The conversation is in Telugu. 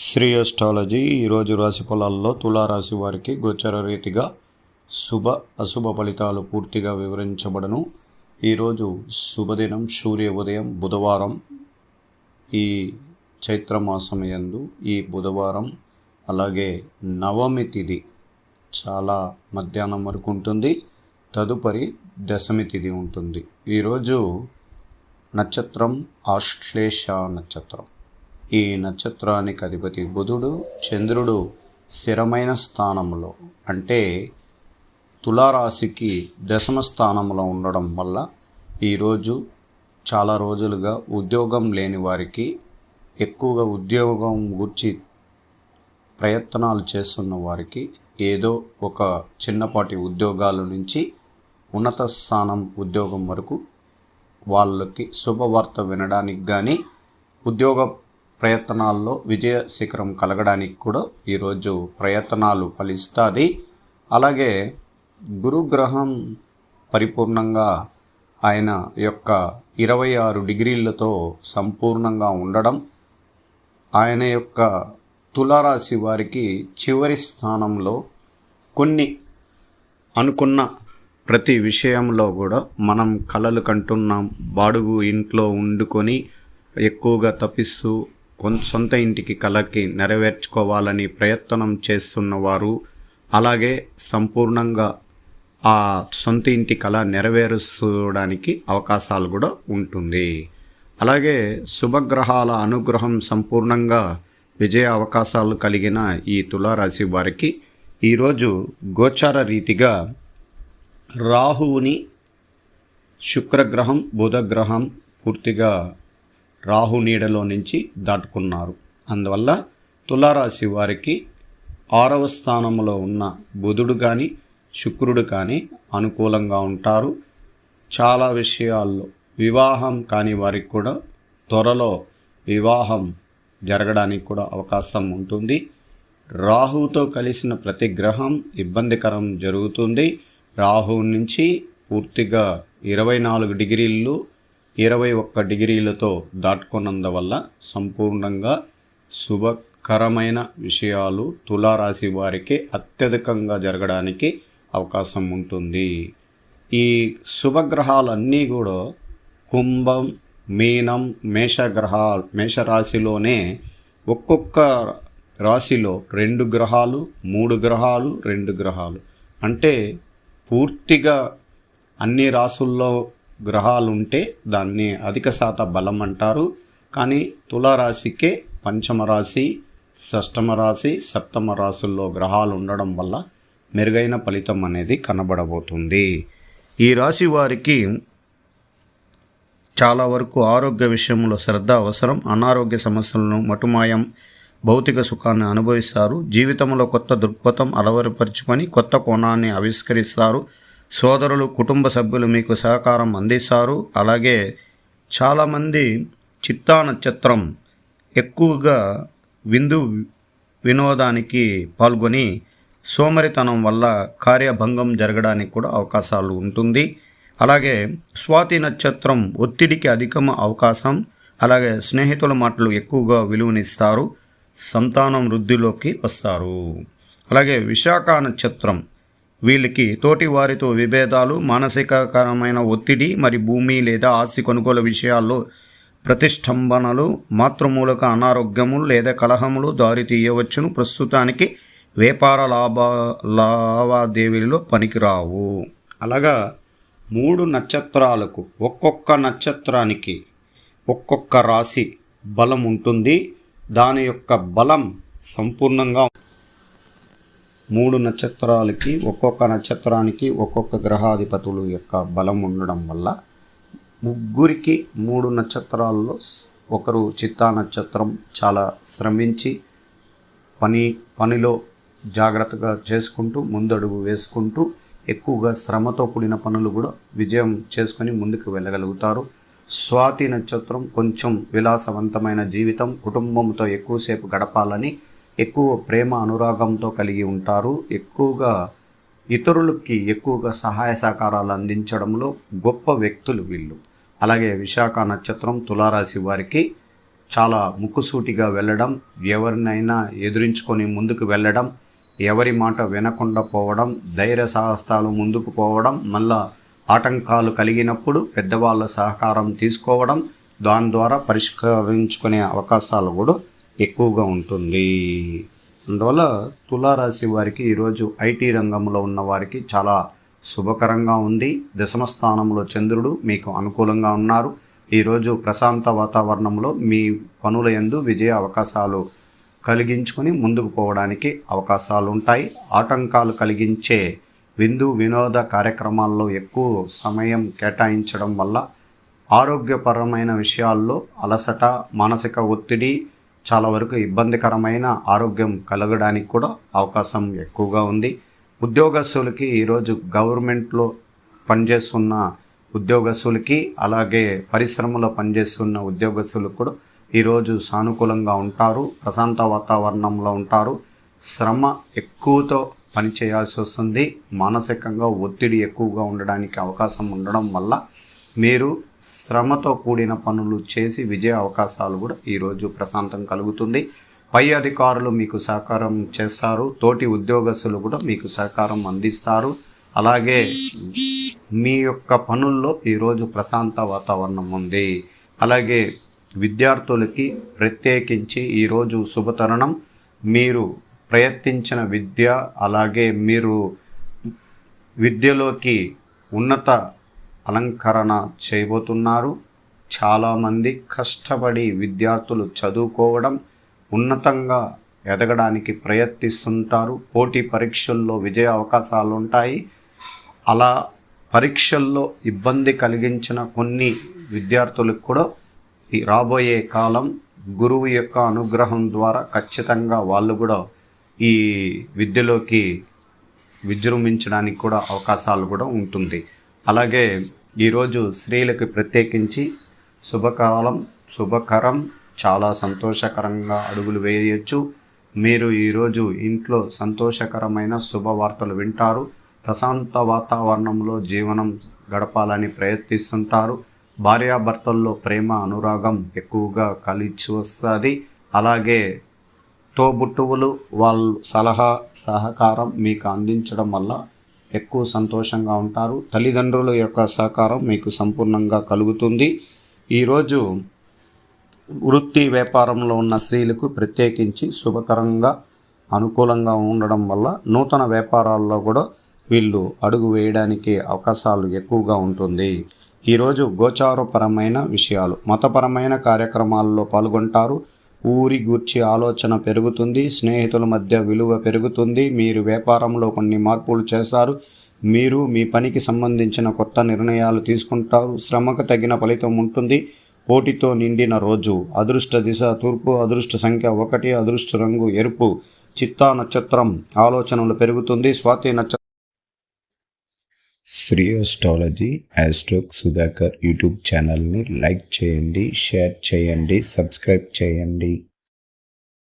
శ్రీ అస్ట్రాలజీ ఈరోజు రాశి ఫలాల్లో తులారాశి వారికి గోచర రీతిగా శుభ అశుభ ఫలితాలు పూర్తిగా వివరించబడను. ఈరోజు శుభదినం సూర్య ఉదయం బుధవారం. ఈ చైత్రమాసం యందు ఈ బుధవారం అలాగే నవమి తిథి చాలా మధ్యాహ్నం వరకు ఉంటుంది. తదుపరి దశమి తిథి ఉంటుంది. ఈరోజు నక్షత్రం ఆశ్లేష నక్షత్రం. ఈ నక్షత్రానికి అధిపతి బుధుడు. చంద్రుడు స్థిరమైన స్థానంలో అంటే తులారాశికి దశమ స్థానంలో ఉండడం వల్ల ఈరోజు చాలా రోజులుగా ఉద్యోగం లేని వారికి ఎక్కువగా ఉద్యోగం గురించి ప్రయత్నాలు చేస్తున్న వారికి ఏదో ఒక చిన్నపాటి ఉద్యోగాల నుంచి ఉన్నత స్థానం ఉద్యోగం వరకు వాళ్ళకి శుభవార్త వినడానికి కానీ ఉద్యోగ ప్రయత్నాల్లో విజయ శిఖరం కలగడానికి కూడా ఈరోజు ప్రయత్నాలు ఫలిస్తుంది. అలాగే గురుగ్రహం పరిపూర్ణంగా ఆయన యొక్క 26 డిగ్రీలతో సంపూర్ణంగా ఉండడం ఆయన యొక్క తులారాశి వారికి చివరి స్థానంలో కొన్ని అనుకున్న ప్రతి విషయంలో కూడా మనం కలలు కంటున్నాం, బాడుగు ఇంట్లో వండుకొని ఎక్కువగా తప్పిస్తూ సొంత ఇంటికి కలకి నెరవేర్చుకోవాలని ప్రయత్నం చేస్తున్నవారు, అలాగే సంపూర్ణంగా ఆ సొంత ఇంటి కళ నెరవేర్చడానికి అవకాశాలు కూడా ఉంటుంది. అలాగే శుభగ్రహాల అనుగ్రహం సంపూర్ణంగా విజయ అవకాశాలు కలిగిన ఈ తులారాశి వారికి ఈరోజు గోచార రీతిగా రాహువుని శుక్రగ్రహం బుధగ్రహం పూర్తిగా రాహు నీడలో నుంచి దాటుకున్నారు. అందువల్ల తులారాశి వారికి 6వ స్థానంలో ఉన్న బుధుడు కానీ శుక్రుడు కానీ అనుకూలంగా ఉంటారు. చాలా విషయాల్లో వివాహం కాని వారికి కూడా త్వరలో వివాహం జరగడానికి కూడా అవకాశం ఉంటుంది. రాహుతో కలిసిన ప్రతి గ్రహం ఇబ్బందికరం జరుగుతుంది. రాహు నుంచి పూర్తిగా 24 డిగ్రీలు 21 డిగ్రీలతో దాటుకున్నందువల్ల సంపూర్ణంగా శుభకరమైన విషయాలు తులారాశి వారికి అత్యధికంగా జరగడానికి అవకాశం ఉంటుంది. ఈ శుభగ్రహాలన్నీ కూడా కుంభం, మీనం, మేషరాశిలోనే ఒక్కొక్క రాశిలో 2 గ్రహాలు 3 గ్రహాలు 2 గ్రహాలు అంటే పూర్తిగా అన్ని రాశుల్లో గ్రహాలు ఉంటే దాన్ని అధిక శాత బలం అంటారు. కానీ తులారాశికే పంచమ రాశి, షష్టమ రాశి, సప్తమ రాశుల్లో గ్రహాలు ఉండడం వల్ల మెరుగైన ఫలితం అనేది కనబడబోతుంది. ఈ రాశి వారికి చాలా వరకు ఆరోగ్య విషయంలో శ్రద్ధ అవసరం. అనారోగ్య సమస్యలను మటుమాయం, భౌతిక సుఖాన్ని అనుభవిస్తారు. జీవితంలో కొత్త దృక్పథం అలవరపరుచుకొని కొత్త కోణాన్ని ఆవిష్కరిస్తారు. సోదరులు, కుటుంబ సభ్యులు మీకు సహకారం అందిస్తారు. అలాగే చాలామంది చిత్తా నక్షత్రం ఎక్కువగా వినోదానికి పాల్గొని సోమరితనం వల్ల కార్యభంగం జరగడానికి కూడా అవకాశాలు ఉంటుంది. అలాగే స్వాతి నక్షత్రం ఒత్తిడికి అధిక అవకాశం. అలాగే స్నేహితుల మాటలు ఎక్కువగా విలువనిస్తారు. సంతానం వృద్ధిలోకి వస్తారు. అలాగే విశాఖ నక్షత్రం వీళ్ళకి తోటి వారితో విభేదాలు, మానసికకరమైన ఒత్తిడి, మరి భూమి లేదా ఆస్తి కొనుగోలు విషయాల్లో ప్రతిష్టంభనలు, మాతృమూలక అనారోగ్యములు లేదా కలహములు దారి తీయవచ్చును. ప్రస్తుతానికి వ్యాపార లావాదేవీలలో పనికిరావు. అలాగా 3 నక్షత్రాలకు ఒక్కొక్క నక్షత్రానికి ఒక్కొక్క రాశి బలం ఉంటుంది. దాని యొక్క బలం సంపూర్ణంగా 3 నక్షత్రాలకి ఒక్కొక్క నక్షత్రానికి ఒక్కొక్క గ్రహాధిపతులు యొక్క బలం ఉండడం వల్ల ముగ్గురికి 3 నక్షత్రాల్లో ఒకరు చిత్తా నక్షత్రం చాలా శ్రమించి పనిలో జాగ్రత్తగా చేసుకుంటూ ముందడుగు వేసుకుంటూ ఎక్కువగా శ్రమతో కూడిన పనులు కూడా విజయం చేసుకొని ముందుకు వెళ్ళగలుగుతారు. స్వాతి నక్షత్రం కొంచెం విలాసవంతమైన జీవితం, కుటుంబంతో ఎక్కువసేపు గడపాలని ఎక్కువ ప్రేమ అనురాగంతో కలిగి ఉంటారు. ఎక్కువగా ఇతరులకి ఎక్కువగా సహాయ సహకారాలు అందించడంలో గొప్ప వ్యక్తులు వీళ్ళు. అలాగే విశాఖ నక్షత్రం తులారాశి వారికి చాలా ముక్కుసూటిగా వెళ్ళడం, ఎవరినైనా ఎదురించుకొని ముందుకు వెళ్ళడం, ఎవరి మాట వినకుండా పోవడం, ధైర్య సాహసాలు ముందుకు పోవడం, మళ్ళా ఆటంకాలు కలిగినప్పుడు పెద్దవాళ్ళ సహకారం తీసుకోవడం, దాని ద్వారా పరిష్కరించుకునే అవకాశాలు కూడా ఎక్కువగా ఉంటుంది. అందువల్ల తులారాశి వారికి ఈరోజు ఐటీ రంగంలో ఉన్న వారికి చాలా శుభకరంగా ఉంది. దశమ స్థానంలో చంద్రుడు మీకు అనుకూలంగా ఉన్నారు. ఈరోజు ప్రశాంత వాతావరణంలో మీ పనుల యందు విజయ అవకాశాలు కలిగించుకొని ముందుకు పోవడానికి అవకాశాలు ఉంటాయి. ఆటంకాలు కలిగించే విందు వినోద కార్యక్రమాల్లో ఎక్కువ సమయం కేటాయించడం వల్ల ఆరోగ్యపరమైన విషయాల్లో అలసట, మానసిక ఒత్తిడి, చాలా వరకు ఇబ్బందికరమైన ఆరోగ్యం కలగడానికి కూడా అవకాశం ఎక్కువగా ఉంది. ఉద్యోగస్తులకి ఈరోజు గవర్నమెంట్లో పనిచేస్తున్న ఉద్యోగస్తులకి, అలాగే పరిశ్రమలో పనిచేస్తున్న ఉద్యోగస్తులకు కూడా ఈరోజు సానుకూలంగా ఉంటారు. ప్రశాంత వాతావరణంలో ఉంటారు. శ్రమ ఎక్కువతో పని చేయాల్సి వస్తుంది. మానసికంగా ఒత్తిడి ఎక్కువగా ఉండడానికి అవకాశం ఉండడం వల్ల మీరు శ్రమతో కూడిన పనులు చేసి విజయ అవకాశాలు కూడా ఈరోజు ప్రశాంతం కలుగుతుంది. పై అధికారులు మీకు సహకారం చేస్తారు. తోటి ఉద్యోగస్తులు కూడా మీకు సహకారం అందిస్తారు. అలాగే మీ యొక్క పనుల్లో ఈరోజు ప్రశాంత వాతావరణం ఉంది. అలాగే విద్యార్థులకి ప్రత్యేకించి ఈరోజు శుభతరుణం. మీరు ప్రయత్నించిన విద్య, అలాగే మీరు విద్యలోకి ఉన్నత అలంకరణ చేయబోతున్నారు. చాలామంది కష్టపడి విద్యార్థులు చదువుకోవడం, ఉన్నతంగా ఎదగడానికి ప్రయత్నిస్తుంటారు. పోటీ పరీక్షల్లో విజయ అవకాశాలు ఉంటాయి. అలా పరీక్షల్లో ఇబ్బంది కలిగించిన కొన్ని విద్యార్థులకు కూడా రాబోయే కాలం గురువు యొక్క అనుగ్రహం ద్వారా ఖచ్చితంగా వాళ్ళు కూడా ఈ విద్యలోకి విజృంభించడానికి కూడా అవకాశాలు కూడా ఉంటుంది. అలాగే ఈరోజు స్త్రీలకు ప్రత్యేకించి శుభకరం, చాలా సంతోషకరంగా అడుగులు వేయవచ్చు. మీరు ఈరోజు ఇంట్లో సంతోషకరమైన శుభవార్తలు వింటారు. ప్రశాంత వాతావరణంలో జీవనం గడపాలని ప్రయత్నిస్తుంటారు. భార్యాభర్తల్లో ప్రేమ, అనురాగం ఎక్కువగా కలిసి వస్తుంది. అలాగే తోబుట్టువులు వాళ్ళ సలహా సహకారం మీకు అందించడం వల్ల ఎక్కువ సంతోషంగా ఉంటారు. తల్లిదండ్రుల యొక్క సహకారం మీకు సంపూర్ణంగా కలుగుతుంది. ఈరోజు వృత్తి వ్యాపారంలో ఉన్న స్త్రీలకు ప్రత్యేకించి శుభకరంగా అనుకూలంగా ఉండడం వల్ల నూతన వ్యాపారాల్లో కూడా వీళ్ళు అడుగు వేయడానికి అవకాశాలు ఎక్కువగా ఉంటుంది. ఈరోజు గోచారపరమైన విషయాలు, మతపరమైన కార్యక్రమాల్లో పాల్గొంటారు. ఊరి గూర్చి ఆలోచన పెరుగుతుంది. స్నేహితుల మధ్య విలువ పెరుగుతుంది. మీరు వ్యాపారంలో కొన్ని మార్పులు చేస్తారు. మీరు మీ పనికి సంబంధించిన కొత్త నిర్ణయాలు తీసుకుంటారు. శ్రమకు తగిన ఫలితం ఉంటుంది. పోటీతో నిండిన రోజు. అదృష్ట దిశ తూర్పు, అదృష్ట సంఖ్య 1, అదృష్ట రంగు ఎరుపు. చిత్తా నక్షత్రం ఆలోచనలు పెరుగుతుంది. స్వాతి నక్షత్రం. శ్రీ అస్ట్రాలజీ ఆస్ట్రోక్ సుధాకర్ యూట్యూబ్ ఛానల్ని లైక్ చేయండి, షేర్ చేయండి, సబ్స్క్రైబ్ చేయండి.